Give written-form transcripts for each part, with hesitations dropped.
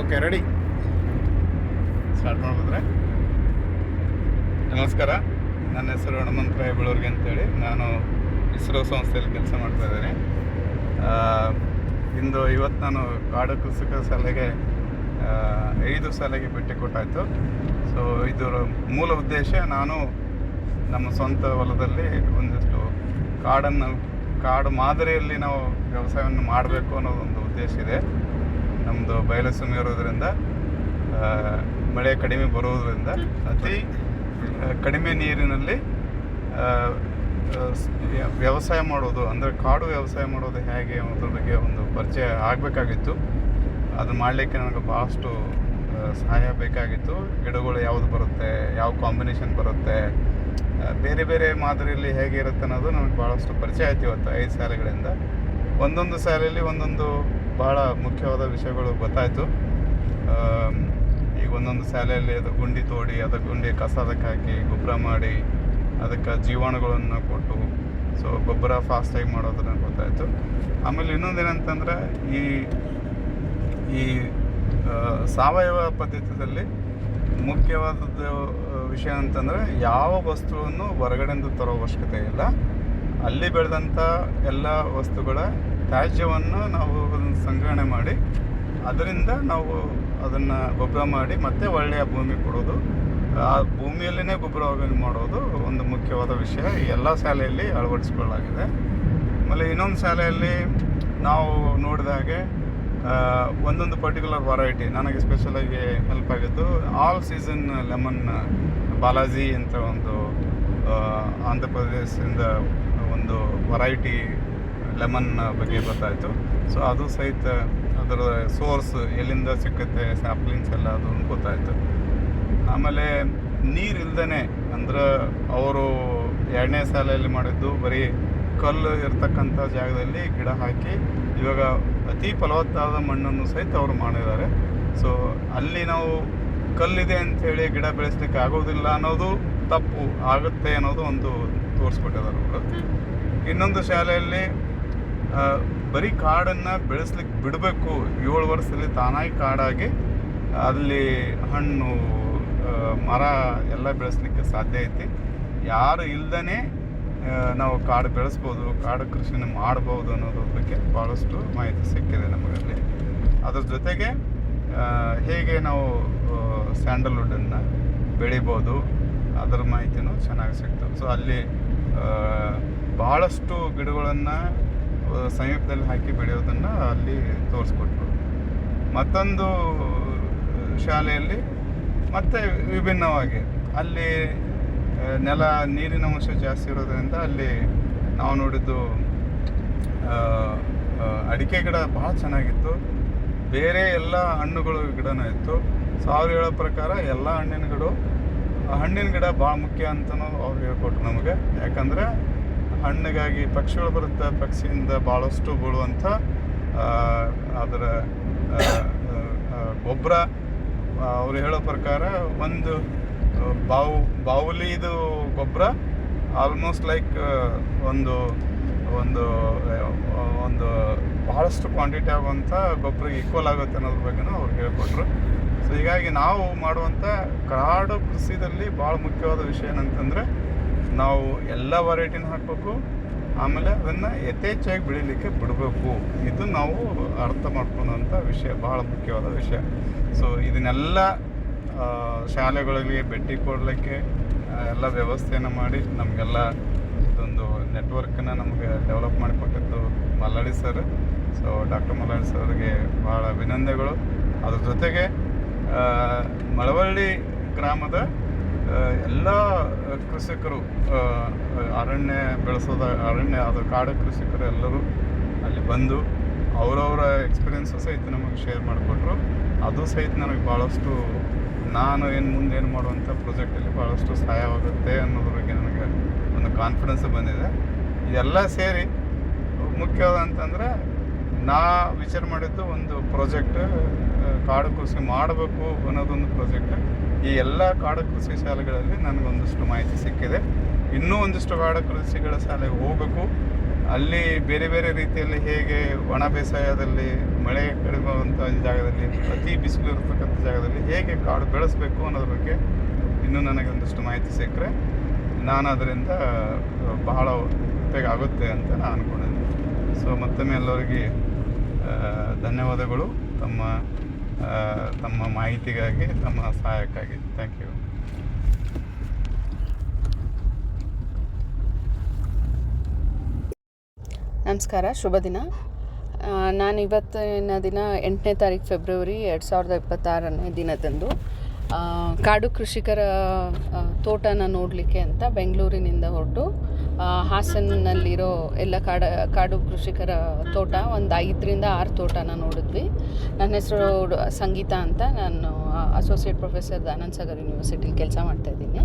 Okay, ready. Start ಮಾಡ್ಬೋದ್ರೆ? ನಮಸ್ಕಾರ, ನನ್ನ ಹೆಸರು ಹನುಮಂತರಾಯ ಬೆಳೂರ್ಗೆ ಅಂತೇಳಿ. ನಾನು ಇಸ್ರೋ ಸಂಸ್ಥೆಯಲ್ಲಿ ಕೆಲಸ ಮಾಡ್ತಾ ಇದ್ದೇನೆ. ಇವತ್ತು ನಾನು ಕಾಡು ಕೃಷಿಕ ಶಾಲೆಗೆ 5 ಶಾಲೆಗೆ ಭೇಟಿ ಕೊಟ್ಟಾಯಿತು. ಸೊ ಇದರ ಮೂಲ ಉದ್ದೇಶ, ನಾನು ನಮ್ಮ ಸ್ವಂತ ಹೊಲದಲ್ಲಿ ಒಂದಿಷ್ಟು ಕಾಡು ಮಾದರಿಯಲ್ಲಿ ನಾವು ವ್ಯವಸಾಯವನ್ನು ಮಾಡಬೇಕು ಅನ್ನೋದೊಂದು ಉದ್ದೇಶ ಇದೆ. ನಮ್ಮದು ಬಯಲುಸೀಮೆ ಇರೋದ್ರಿಂದ, ಮಳೆ ಕಡಿಮೆ ಬರೋದ್ರಿಂದ ಅತಿ ಕಡಿಮೆ ನೀರಿನಲ್ಲಿ ವ್ಯವಸಾಯ ಮಾಡೋದು, ಅಂದರೆ ಕಾಡು ವ್ಯವಸಾಯ ಮಾಡೋದು ಹೇಗೆ ಅನ್ನೋದ್ರ ಬಗ್ಗೆ ಒಂದು ಪರಿಚಯ ಆಗಬೇಕಾಗಿತ್ತು. ಅದು ಮಾಡಲಿಕ್ಕೆ ನನಗೆ ಭಾಳಷ್ಟು ಸಹಾಯ ಬೇಕಾಗಿತ್ತು. ಗಿಡಗಳು ಯಾವುದು ಬರುತ್ತೆ, ಯಾವ ಕಾಂಬಿನೇಷನ್ ಬರುತ್ತೆ, ಬೇರೆ ಬೇರೆ ಮಾದರಿಯಲ್ಲಿ ಹೇಗೆ ಇರುತ್ತೆ ಅನ್ನೋದು ನನಗೆ ಭಾಳಷ್ಟು ಪರಿಚಯ ಆಯ್ತು ಇವತ್ತು 5 ಶಾಲೆಗಳಿಂದ. ಒಂದೊಂದು ಶಾಲೆಯಲ್ಲಿ ಒಂದೊಂದು ಭಾಳ ಮುಖ್ಯವಾದ ವಿಷಯಗಳು ಗೊತ್ತಾಯಿತು. ಈಗ ಒಂದೊಂದು ಶಾಲೆಯಲ್ಲಿ ಅದು ಗುಂಡಿ ತೋಡಿ, ಅದಕ್ಕೆ ಗುಂಡಿ ಕಸ ಅದಕ್ಕೆ ಹಾಕಿ ಗೊಬ್ಬರ ಮಾಡಿ, ಅದಕ್ಕೆ ಜೀವಾಣುಗಳನ್ನು ಕೊಟ್ಟು, ಸೊ ಗೊಬ್ಬರ ಫಾಸ್ಟಾಗಿ ಮಾಡೋದನ್ನ ಗೊತ್ತಾಯಿತು. ಆಮೇಲೆ ಇನ್ನೊಂದೇನಂತಂದ್ರೆ, ಈ ಸಾವಯವ ಪದ್ಧತಿಯಲ್ಲಿ ಮುಖ್ಯವಾದದ್ದು ವಿಷಯ ಅಂತಂದರೆ, ಯಾವ ವಸ್ತುವನ್ನು ಹೊರಗಡೆಯಿಂದ ತರೋ ಅವಶ್ಯಕತೆ ಇಲ್ಲ. ಅಲ್ಲಿ ಬೆಳೆದಂಥ ಎಲ್ಲ ವಸ್ತುಗಳ ತ್ಯಾಜ್ಯವನ್ನು ನಾವು ಸಂಗ್ರಹಣೆ ಮಾಡಿ, ಅದರಿಂದ ನಾವು ಅದನ್ನು ಗೊಬ್ಬರ ಮಾಡಿ ಮತ್ತೆ ಒಳ್ಳೆಯ ಭೂಮಿ ಕೊಡೋದು, ಆ ಭೂಮಿಯಲ್ಲೇ ಗೊಬ್ಬರವಾಗಿ ಮಾಡೋದು ಒಂದು ಮುಖ್ಯವಾದ ವಿಷಯ ಈ ಎಲ್ಲ ಶಾಲೆಯಲ್ಲಿ ಅಳವಡಿಸ್ಕೊಳ್ಳಲಾಗಿದೆ. ಆಮೇಲೆ ಇನ್ನೊಂದು ಶಾಲೆಯಲ್ಲಿ ನಾವು ನೋಡಿದ ಹಾಗೆ ಒಂದೊಂದು ಪರ್ಟಿಕ್ಯುಲರ್ ವೆರೈಟಿ ನನಗೆ ಸ್ಪೆಷಲಾಗಿ ಹೆಲ್ಪ್ ಆಗಿದ್ದು, ಆಲ್ ಸೀಸನ್ ಲೆಮನ್ ಬಾಲಾಜಿ ಅಂತ ಒಂದು ಆಂಧ್ರ ಪ್ರದೇಶದಿಂದ ಒಂದು ವೆರೈಟಿ ಲೆಮನ್ ಬಗ್ಗೆ ಗೊತ್ತಾಯಿತು. ಸೊ ಅದು ಸಹಿತ ಅದರ ಸೋರ್ಸ್ ಎಲ್ಲಿಂದ ಸಿಕ್ಕುತ್ತೆ, ಸ್ಯಾಪ್ಲಿಂಗ್ಸ್ ಎಲ್ಲ ಅದು ಗೊತ್ತಾಯಿತು. ಆಮೇಲೆ ನೀರಿಲ್ದೇ, ಅಂದ್ರೆ ಅವರು 2ನೇ ಶಾಲೆಯಲ್ಲಿ ಮಾಡಿದ್ದು ಬರೀ ಕಲ್ಲು ಇರ್ತಕ್ಕಂಥ ಜಾಗದಲ್ಲಿ ಗಿಡ ಹಾಕಿ, ಇವಾಗ ಅತಿ ಫಲವತ್ತಾದ ಮಣ್ಣನ್ನು ಸಹಿತ ಅವರು ಮಾಡಿದ್ದಾರೆ. ಸೊ ಅಲ್ಲಿ ನಾವು ಕಲ್ಲಿದೆ ಅಂಥೇಳಿ ಗಿಡ ಬೆಳೆಸ್ಲಿಕ್ಕೆ ಆಗೋದಿಲ್ಲ ಅನ್ನೋದು ತಪ್ಪು, ಆಗುತ್ತೆ ಅನ್ನೋದು ಒಂದು ತೋರಿಸ್ಬಿಟ್ಟಿದ್ದಾರೆ ಅವರು. ಇನ್ನೊಂದು ಶಾಲೆಯಲ್ಲಿ ಬರೀ ಕಾಡನ್ನು ಬೆಳೆಸ್ಲಿಕ್ಕೆ ಬಿಡಬೇಕು, 7 ವರ್ಷದಲ್ಲಿ ತಾನಾಗಿ ಕಾಡಾಗಿ ಅಲ್ಲಿ ಹಣ್ಣು ಮರ ಎಲ್ಲ ಬೆಳೆಸ್ಲಿಕ್ಕೆ ಸಾಧ್ಯ ಐತಿ. ಯಾರು ಇಲ್ದೇ ನಾವು ಕಾಡು ಬೆಳೆಸ್ಬೋದು, ಕಾಡು ಕೃಷಿನ ಮಾಡ್ಬೋದು ಅನ್ನೋದ್ರ ಬಗ್ಗೆ ಭಾಳಷ್ಟು ಮಾಹಿತಿ ಸಿಕ್ಕಿದೆ ನಮಗಲ್ಲಿ. ಅದ್ರ ಜೊತೆಗೆ ಹೇಗೆ ನಾವು ಸ್ಯಾಂಡಲ್ವುಡನ್ನು ಬೆಳಿಬೋದು ಅದರ ಮಾಹಿತಿನೂ ಚೆನ್ನಾಗಿ ಸಿಕ್ತು. ಸೊ ಅಲ್ಲಿ ಭಾಳಷ್ಟು ಗಿಡಗಳನ್ನು ಸಂಯುಕ್ತದಲ್ಲಿ ಹಾಕಿ ಬೆಳೆಯೋದನ್ನು ಅಲ್ಲಿ ತೋರಿಸ್ಕೊಟ್ರು. ಮತ್ತೊಂದು ಶಾಲೆಯಲ್ಲಿ ಮತ್ತೆ ವಿಭಿನ್ನವಾಗಿ, ಅಲ್ಲಿ ನೀರಿನ ಅಂಶ ಜಾಸ್ತಿ ಇರೋದ್ರಿಂದ ಅಲ್ಲಿ ನಾವು ನೋಡಿದ್ದು ಅಡಿಕೆ ಗಿಡ ಭಾಳ ಚೆನ್ನಾಗಿತ್ತು. ಬೇರೆ ಎಲ್ಲ ಹಣ್ಣುಗಳು ಗಿಡನೂ ಇತ್ತು. ಸೊ ಅವ್ರು ಹೇಳೋ ಪ್ರಕಾರ ಎಲ್ಲ ಹಣ್ಣಿನ ಗಿಡ ಭಾಳ ಮುಖ್ಯ ಅಂತಲೂ ಅವ್ರು ಹೇಳ್ಕೊಟ್ರು ನಮಗೆ. ಯಾಕಂದರೆ ಹಣ್ಣಿಗಾಗಿ ಪಕ್ಷಿಗಳು ಬರುತ್ತೆ, ಪಕ್ಷಿಯಿಂದ ಭಾಳಷ್ಟು ಬೀಳುವಂಥ ಅದರ ಗೊಬ್ಬರ, ಅವ್ರು ಹೇಳೋ ಪ್ರಕಾರ ಒಂದು ಬಾವುಲಿದು ಗೊಬ್ಬರ ಆಲ್ಮೋಸ್ಟ್ ಲೈಕ್ ಒಂದು ಒಂದು ಒಂದು ಬಹಳಷ್ಟು ಕ್ವಾಂಟಿಟಿ ಆಗುವಂಥ ಗೊಬ್ಬರಿಗೆ ಈಕ್ವಲ್ ಆಗುತ್ತೆ ಅನ್ನೋದ್ರ ಬಗ್ಗೆನೂ ಅವ್ರು ಹೇಳ್ಕೊಟ್ರು. ಸೊ ಹೀಗಾಗಿ ನಾವು ಮಾಡುವಂಥ ಕಾಡು ಕೃಷಿಯಲ್ಲಿ ಭಾಳ ಮುಖ್ಯವಾದ ವಿಷಯ ಏನಂತಂದರೆ, ನಾವು ಎಲ್ಲ ವೆರೈಟಿನ ಹಾಕಬೇಕು, ಆಮೇಲೆ ಅದನ್ನು ಯಥೇಚ್ಛಾಗಿ ಬೆಳೀಲಿಕ್ಕೆ ಬಿಡಬೇಕು. ಇದು ನಾವು ಅರ್ಥ ಮಾಡ್ಕೊಳ್ಳೋಂಥ ವಿಷಯ, ಭಾಳ ಮುಖ್ಯವಾದ ವಿಷಯ. ಸೊ ಇದನ್ನೆಲ್ಲ ಶಾಲೆಗಳಿಗೆ ಭೇಟಿ ಕೊಡಲಿಕ್ಕೆ ಎಲ್ಲ ವ್ಯವಸ್ಥೆಯನ್ನು ಮಾಡಿ ನಮಗೆಲ್ಲ ಇದೊಂದು ನೆಟ್ವರ್ಕನ್ನು ನಮಗೆ develop ಮಾಡಿಕೊಟ್ಟಿದ್ದು Malladi sir. So doctor Malladi ಸರ್ಗೆ ಭಾಳ ಅಭಿನಂದನೆಗಳು. ಅದ್ರ ಜೊತೆಗೆ ಮಳವಳ್ಳಿ ಗ್ರಾಮದ ಎಲ್ಲ ಕೃಷಿಕರು, ಅದು ಕಾಡು ಕೃಷಿಕರು ಎಲ್ಲರೂ ಅಲ್ಲಿ ಬಂದು ಅವರವರ ಎಕ್ಸ್ಪೀರಿಯೆನ್ಸು ಸಹಿತ ನಮಗೆ ಶೇರ್ ಮಾಡಿಕೊಟ್ರು. ಅದು ಸಹಿತ ನನಗೆ ಭಾಳಷ್ಟು, ನಾನು ಮುಂದೇನು ಮಾಡುವಂಥ ಪ್ರಾಜೆಕ್ಟಲ್ಲಿ ಭಾಳಷ್ಟು ಸಹಾಯವಾಗುತ್ತೆ ಅನ್ನೋದ್ರ ಬಗ್ಗೆ ನನಗೆ ಒಂದು ಕಾನ್ಫಿಡೆನ್ಸ್ ಬಂದಿದೆ. ಇದೆಲ್ಲ ಸೇರಿ ಮುಖ್ಯವಾದಂತಂದರೆ, ನಾ ವಿಚಾರ ಮಾಡಿದ್ದು ಒಂದು ಪ್ರಾಜೆಕ್ಟ್, ಕಾಡು ಕೃಷಿ ಮಾಡಬೇಕು ಅನ್ನೋದೊಂದು ಪ್ರಾಜೆಕ್ಟ್. ಈ ಎಲ್ಲ ಕಾಡು ಕೃಷಿ ಶಾಲೆಗಳಲ್ಲಿ ನನಗೊಂದಿಷ್ಟು ಮಾಹಿತಿ ಸಿಕ್ಕಿದೆ. ಇನ್ನೂ ಒಂದಿಷ್ಟು ಕಾಡು ಕೃಷಿಗಳ ಶಾಲೆಗೆ ಹೋಗಬೇಕು, ಅಲ್ಲಿ ಬೇರೆ ಬೇರೆ ರೀತಿಯಲ್ಲಿ ಹೇಗೆ ಒಣ ಬೇಸಾಯದಲ್ಲಿ ಮಳೆ ಕಡಿಮೆ ಆಗುವಂಥ ಜಾಗದಲ್ಲಿ ಅತಿ ಬಿಸಿಲು ಇರತಕ್ಕಂಥ ಜಾಗದಲ್ಲಿ ಹೇಗೆ ಕಾಡು ಬೆಳೆಸಬೇಕು ಅನ್ನೋದ್ರ ಬಗ್ಗೆ ಇನ್ನೂ ನನಗೆ ಒಂದಷ್ಟು ಮಾಹಿತಿ ಸಿಕ್ಕರೆ ನಾನು ಅದರಿಂದ ಬಹಳ ಉಪಯೋಗ ಆಗುತ್ತೆ ಅಂತ ನಾನು ಅಂದ್ಕೊಂಡಿದ್ದೀನಿ. ಸೊ ಮತ್ತೊಮ್ಮೆ ಎಲ್ಲರಿಗೆ ಧನ್ಯವಾದಗಳು ತಮ್ಮ ಮಾಹಿತಿಗಾಗಿ, ತಮ್ಮ ಸಹಾಯಕ್ಕಾಗಿ. Thank you. ನಮಸ್ಕಾರ, ಶುಭ ದಿನ. ನಾನು ಇವತ್ತಿನ ದಿನ 8ನೇ ತಾರೀಕು ಫೆಬ್ರವರಿ 2026ನೇ ದಿನದಂದು ಕಾಡು ಕೃಷಿಕರ ತೋಟನ ನೋಡಲಿಕ್ಕೆ ಅಂತ ಬೆಂಗಳೂರಿನಿಂದ ಹೊರಟು ಹಾಸನ್ನಲ್ಲಿರೋ ಎಲ್ಲ ಕಾಡು ಕೃಷಿಕರ ತೋಟ ಒಂದು 5ರಿಂದ 6 ತೋಟನ ನೋಡಿದ್ವಿ. ನನ್ನ ಹೆಸರು ಸಂಗೀತ ಅಂತ. ನಾನು ಅಸೋಸಿಯೇಟ್ ಪ್ರೊಫೆಸರ್ ದಯಾನಂದ ಸಾಗರ್ ಯೂನಿವರ್ಸಿಟಿಲಿ ಕೆಲಸ ಮಾಡ್ತಾಯಿದ್ದೀನಿ.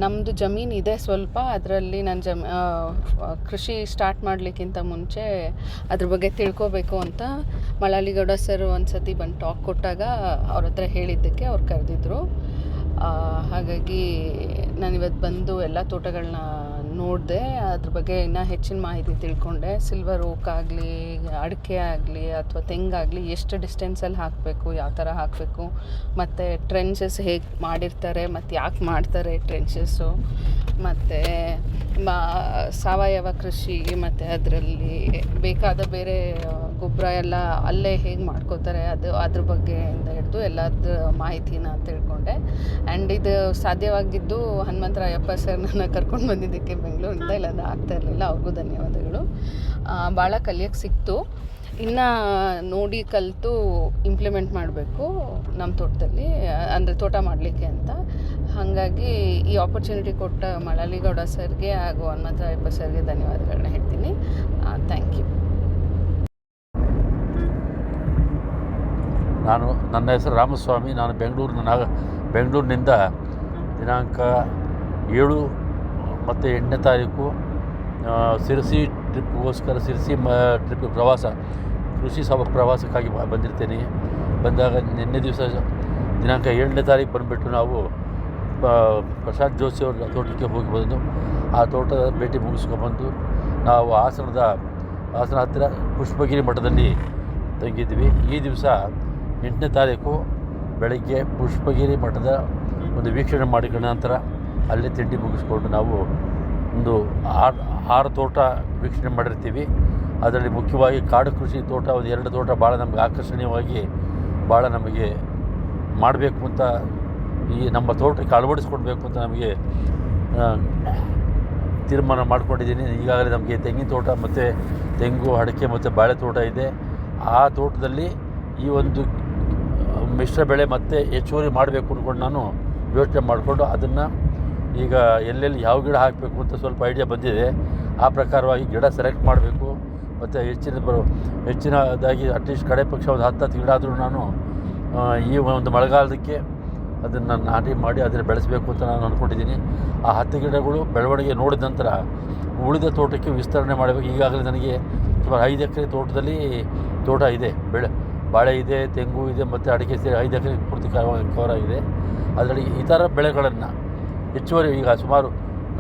ನಮ್ಮದು ಜಮೀನು ಇದೆ ಸ್ವಲ್ಪ. ಅದರಲ್ಲಿ ನಾನು ಕೃಷಿ ಸ್ಟಾರ್ಟ್ ಮಾಡಲಿಕ್ಕಿಂತ ಮುಂಚೆ ಅದ್ರ ಬಗ್ಗೆ ತಿಳ್ಕೊಬೇಕು ಅಂತ ಮಳಲಿಗೌಡ ಸರ್ ಒಂದು ಸತಿ ಬಂದು ಟಾಕ್ ಕೊಟ್ಟಾಗ ಅವ್ರ ಹತ್ರ ಹೇಳಿದ್ದಕ್ಕೆ ಅವ್ರು ಕರೆದಿದ್ರು. ಹಾಗಾಗಿ ನಾನಿವತ್ತು ಬಂದು ಎಲ್ಲ ತೋಟಗಳನ್ನ ನೋಡಿದೆ. ಅದ್ರ ಬಗ್ಗೆ ಇನ್ನೂ ಹೆಚ್ಚಿನ ಮಾಹಿತಿ ತಿಳ್ಕೊಂಡೆ. ಸಿಲ್ವರ್ ಓಕ್ ಆಗಲಿ, ಅಡಿಕೆ ಆಗಲಿ ಅಥವಾ ತೆಂಗಾಗಲಿ ಎಷ್ಟು ಡಿಸ್ಟೆನ್ಸಲ್ಲಿ ಹಾಕಬೇಕು, ಯಾವ ಥರ ಹಾಕಬೇಕು, ಮತ್ತು ಟ್ರೆಂಚಸ್ ಹೇಗೆ ಮಾಡಿರ್ತಾರೆ ಮತ್ತು ಯಾಕೆ ಮಾಡ್ತಾರೆ ಟ್ರೆಂಚಸ್ಸು, ಮತ್ತು ಸಾವಯವ ಕೃಷಿ ಮತ್ತು ಅದರಲ್ಲಿ ಬೇಕಾದ ಬೇರೆ ಗೊಬ್ಬರ ಎಲ್ಲ ಅಲ್ಲೇ ಹೇಗೆ ಮಾಡ್ಕೋತಾರೆ ಅದ್ರ ಬಗ್ಗೆಯಿಂದ ಹಿಡಿದು ಎಲ್ಲದ್ರ ಮಾಹಿತಿನ ತಿಳ್ಕೊಂಡೆ. ಆ್ಯಂಡ್ ಇದು ಸಾಧ್ಯವಾಗಿದ್ದು ಹನುಮಂತರಾಯಪ್ಪ ಸರ್ ನನ್ನ ಕರ್ಕೊಂಡು ಬಂದಿದ್ದಕ್ಕೆ ಬೆಂಗಳೂರಿಂದ, ಇಲ್ಲಾಂದರೆ ಆಗ್ತಾ ಇರಲಿಲ್ಲ. ಅವ್ರಿಗೂ ಧನ್ಯವಾದಗಳು. ಭಾಳ ಕಲಿಯೋಕ್ಕೆ ಸಿಕ್ತು. ಇನ್ನು ನೋಡಿ ಕಲಿತು ಇಂಪ್ಲಿಮೆಂಟ್ ಮಾಡಬೇಕು ನಮ್ಮ ತೋಟದಲ್ಲಿ, ಅಂದರೆ ತೋಟ ಮಾಡಲಿಕ್ಕೆ ಅಂತ. ಹಾಗಾಗಿ ಈ ಆಪರ್ಚುನಿಟಿ ಕೊಟ್ಟ ಮಳಲಿಗೌಡ ಸರ್ಗೆ ಹಾಗೂ ಹನುಮಂತರಾಯಪ್ಪ ಸರ್ಗೆ ಧನ್ಯವಾದಗಳನ್ನ ಹೇಳ್ತೀನಿ. Thank you. ನನ್ನ ಹೆಸರು ರಾಮಸ್ವಾಮಿ. ನಾನು ಬೆಂಗಳೂರಿನಿಂದ ದಿನಾಂಕ 7 ಮತ್ತು 8ನೇ ತಾರೀಕು ಸಿರ್ಸಿ ಟ್ರಿಪ್ಗೋಸ್ಕರ ಟ್ರಿಪ್ ಕೃಷಿ ಪ್ರವಾಸಕ್ಕಾಗಿ ಬಂದಿರ್ತೇನೆ. ಬಂದಾಗ ನಿನ್ನೆ ದಿವಸ ದಿನಾಂಕ 7ನೇ ತಾರೀಕು ಬಂದುಬಿಟ್ಟು ನಾವು ಪ್ರಶಾಂತ್ ಜೋಶಿ ಅವ್ರ ತೋಟಕ್ಕೆ ಹೋಗಿ ಬಂದು ಆ ತೋಟದ ಭೇಟಿ ಮುಗಿಸ್ಕೊಂಡ್ಬಂದು ನಾವು ಹಾಸನ ಹತ್ತಿರ ಪುಷ್ಪಗಿರಿ ಮಠದಲ್ಲಿ ತಂಗಿದ್ವಿ. ಈ ದಿವಸ 8ನೇ ತಾರೀಕು ಬೆಳಗ್ಗೆ ಪುಷ್ಪಗಿರಿ ಮಠದ ಒಂದು ವೀಕ್ಷಣೆ ಮಾಡಿಕೊಂಡ ನಂತರ ಅಲ್ಲೇ ತಿಂಡಿ ಮುಗಿಸ್ಕೊಂಡು ನಾವು ಒಂದು 6 ತೋಟ ವೀಕ್ಷಣೆ ಮಾಡಿರ್ತೀವಿ. ಅದರಲ್ಲಿ ಮುಖ್ಯವಾಗಿ ಕಾಡು ಕೃಷಿ ತೋಟ ಒಂದು 2 ತೋಟ ಭಾಳ ನಮಗೆ ಆಕರ್ಷಣೀಯವಾಗಿ ಭಾಳ ನಮಗೆ ಮಾಡಬೇಕು ಅಂತ, ಈ ನಮ್ಮ ತೋಟಕ್ಕೆ ಅಳವಡಿಸ್ಕೊಡ್ಬೇಕು ಅಂತ ನಮಗೆ ತೀರ್ಮಾನ ಮಾಡ್ಕೊಂಡಿದ್ದೀನಿ. ಈಗಾಗಲೇ ನಮಗೆ ತೆಂಗಿನ ತೋಟ ಮತ್ತು ತೆಂಗು, ಅಡಿಕೆ ಮತ್ತು ಬಾಳೆ ತೋಟ ಇದೆ. ಆ ತೋಟದಲ್ಲಿ ಈ ಒಂದು ಮಿಶ್ರ ಬೆಳೆ ಮತ್ತು ಹೆಚ್ಚುವರಿ ಮಾಡಬೇಕು ಅಂದ್ಕೊಂಡು ನಾನು ಯೋಚನೆ ಮಾಡಿಕೊಂಡು ಅದನ್ನು ಈಗ ಎಲ್ಲೆಲ್ಲಿ ಯಾವ ಗಿಡ ಹಾಕಬೇಕು ಅಂತ ಸ್ವಲ್ಪ ಐಡಿಯಾ ಬಂದಿದೆ. ಆ ಪ್ರಕಾರವಾಗಿ ಗಿಡ ಸೆಲೆಕ್ಟ್ ಮಾಡಬೇಕು ಮತ್ತು ಹೆಚ್ಚಿನದಾಗಿ ಅಟ್ಲೀಸ್ಟ್ ಕಡೆ ಪಕ್ಷ ಒಂದು 10 ಗಿಡ ಆದರೂ ನಾನು ಈ ಒಂದು ಮಳೆಗಾಲದಕ್ಕೆ ಅದನ್ನು ನಾಟಿ ಮಾಡಿ ಅದನ್ನು ಬೆಳೆಸಬೇಕು ಅಂತ ನಾನು ಅಂದ್ಕೊಂಡಿದ್ದೀನಿ. ಆ 10 ಗಿಡಗಳು ಬೆಳವಣಿಗೆ ನೋಡಿದ ನಂತರ ಉಳಿದ ತೋಟಕ್ಕೆ ವಿಸ್ತರಣೆ ಮಾಡಬೇಕು. ಈಗಾಗಲೇ ನನಗೆ ಸುಮಾರು 5 ಎಕರೆ ತೋಟದಲ್ಲಿ ತೋಟ ಇದೆ. ಬಾಳೆ ಇದೆ, ತೆಂಗು ಇದೆ ಮತ್ತು ಅಡಿಕೆ ಸೇರಿ 5 ಎಕರೆ ಪೂರ್ತಿ ಕವರ್ ಆಗಿದೆ. ಅದರಲ್ಲಿ ಈ ಥರ ಬೆಳೆಗಳನ್ನು ಹೆಚ್ಚುವರಿ ಈಗ ಸುಮಾರು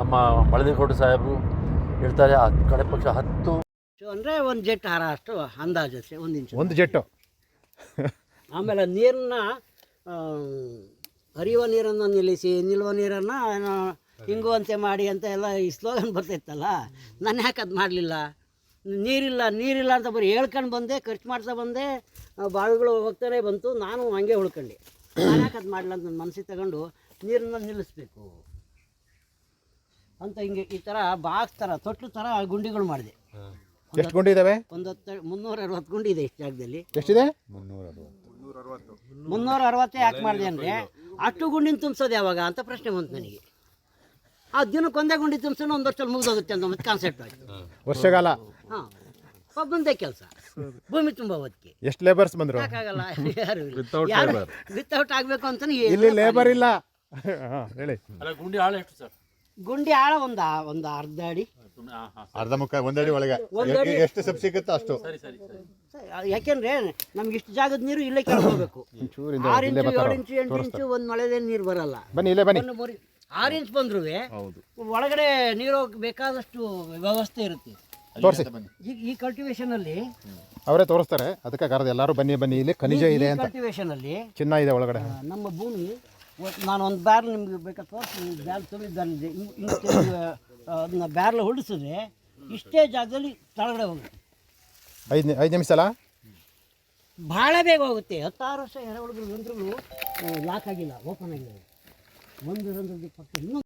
ನಮ್ಮ ಮಳಲಿಗೌಡ ಸಾಹೇಬರು ಹೇಳ್ತಾರೆ ಕಡೆ ಪಕ್ಷ 10 ಅಂದರೆ ಒಂದು ಜೆಟ್ ಹಾರ ಅಷ್ಟು ಅಂದಾಜು, 1 ಇಂಚು ಒಂದು ಜೆಟ್ಟು. ಆಮೇಲೆ ನೀರನ್ನ ಹರಿಯುವ ನೀರನ್ನು ನಿಲ್ಲಿಸಿ, ನಿಲ್ಲುವ ನೀರನ್ನು ಹಿಂಗುವಂತೆ ಮಾಡಿ ಅಂತ ಎಲ್ಲ ಈ ಸ್ಲೋಗನ್ ಬರ್ತಿತ್ತಲ್ಲ. ನಾನು ಯಾಕೆ ಅದು ಮಾಡಲಿಲ್ಲ? ನೀರಿಲ್ಲ ಅಂತ ಬರೀ ಹೇಳ್ಕೊಂಡು ಬಂದೆ, ಖರ್ಚು ಮಾಡ್ತಾ ಬಂದೆ, ಬಾವಿಗಳು ಹೋಗ್ತಾನೆ ಬಂತು. ನಾನು ಹಂಗೆ ಉಳ್ಕೊಂಡೆ. ನಾನು ಯಾಕೆ ಅದು ಮಾಡಲಿಲ್ಲ ಅಂತ ನನ್ನ ಮನಸ್ಸಿಗೆ ತಗೊಂಡು ನೀರನ್ನು ನಿಲ್ಲಿಸ್ಬೇಕು ಅಂತ ಹಿಂಗೆ ಈ ಥರ ಬಾಕ್ಸ್ ಥರ ತೊಟ್ಲು ಥರ ಗುಂಡಿಗಳು ಮಾಡಿದೆ. ಎಷ್ಟು ಗುಂಡಿ ಇದಾವೆ? ಒಂದು 360 ಗುಂಡಿ ಇದೆ ಇಷ್ಟು ಜಾಗದಲ್ಲಿ. ಎಷ್ಟಿದೆ? 360 ಯಾಕೆ ಮಾಡಿದೆ ಅಂದರೆ ಅಷ್ಟು ಗುಂಡಿನ ತುಂಬಿಸೋದು ಯಾವಾಗ ಅಂತ ಪ್ರಶ್ನೆ ಬಂತು ನನಗೆ. ಆ ದಿನಕ್ಕೆ ಒಂದೇ ಗುಂಡಿ ತುಂಬಿಸೋಣ, ಒಂದು ವರ್ಷದಲ್ಲಿ ಮುಗಿದೋಗುತ್ತೆ ಅಂತ ಮತ್ತೆ ಕಾನ್ಸೆಪ್ಟ್ ಆಯಿತು. ವರ್ಷಗಾಲ. ಹಾಂ, ಒಬ್ಬಂದೇ ಕೆಲಸ, ಭೂಮಿ ತುಂಬ ಹೊತ್ತಿಗೆ. ಎಷ್ಟು ಲೇಬರ್ಸ್ ಬಂದರು? ಯಾಕಾಗಲ್ಲ, ಯಾರು ವಿತೌಟ್ ಆಗಬೇಕು ಅಂತ ಇಲ್ಲಿ ಲೇಬರ್ ಇಲ್ಲ. ಹೇಳಿ. ಗುಂಡಿ ಆಳ ಎಷ್ಟು ಸರ್? ಗುಂಡಿ ಆಳ ಒಂದು ಅರ್ಧ ಅಡಿ, ಅರ್ಧ ಮುಕ್ಕ, 1 ಅಡಿ ಒಳಗೆ. ಎಷ್ಟು ಸಬ್ ಸಿಗುತ್ತೋ ಅಷ್ಟು. ಯಾಕೆಂದ್ರೆ ನಮ್ಗೆ ಇಷ್ಟು ಜಾಗದ ನೀರು ಇಲ್ಲೇ ಕೆಳಗೆ ಹೋಗ್ಬೇಕು. 6 ಇಂಚು, 7 ಇಂಚು, 8 ಇಂಚು ಒಂದು ಮಳೆದೇ ನೀರು ಬರಲ್ಲ. ಬನ್ನಿ, ಇಲ್ಲೇ ಬನ್ನಿ. 6 ಇಂಚ್ ಬಂದ್ರೂ ಹೌದು. ಒಳಗಡೆ ನೀರು ಹೋಗಕ್ಕೆ ಬೇಕಾದಷ್ಟು ವ್ಯವಸ್ಥೆ ಇರುತ್ತೆ. ತೋರಿಸಿ, ಈ ಕಲ್ಟಿವೇಶನಲ್ಲಿ ಅವರೇ ತೋರಿಸ್ತಾರೆ. ಅದಕ್ಕೆ ಕರೆದು ಎಲ್ಲರೂ ಬನ್ನಿ ಬನ್ನಿ, ಇಲ್ಲಿ ಖನಿಜ ಇದೆ ಅಂತ, ಕಲ್ಟಿವೇಶನಲ್ಲಿ ಚಿನ್ನ ಇದೆ ಒಳಗಡೆ. ನಮ್ಮ ಭೂಮಿ ನಾನು ಒಂದು ಬ್ಯಾರ್ಲ್ ನಿಮ್ಗೆ ಬೇಕಾದ್ರೆ ತೋರಿಸಿ, ಬ್ಯಾರ್ಲ್ ತುಂಬಿದ್ದಾನಿದೆ, ಹಿಂಗೆ ಅದನ್ನ ಬ್ಯಾರ್ಲ್ ಹೊಡಿಸಿದ್ರೆ ಇಷ್ಟೇ ಜಾಗದಲ್ಲಿ ಕೆಳಗಡೆ ಹೋಗುತ್ತೆ. 5 ನಿಮಿಷ ಅಲ್ಲ, ಭಾಳ ಬೇಗ ಹೋಗುತ್ತೆ. 16 ವರ್ಷ ಎರೆಹುಳುಗಳು ಬಂದ್ರೂ ಲಾಕ್ ಆಗಿಲ್ಲ, ಓಪನ್ ಆಗಿಲ್ಲ. ಒಂದು ರಂಧ್ರದ ಪಕ್ಕ ಇನ್ನೊಂದು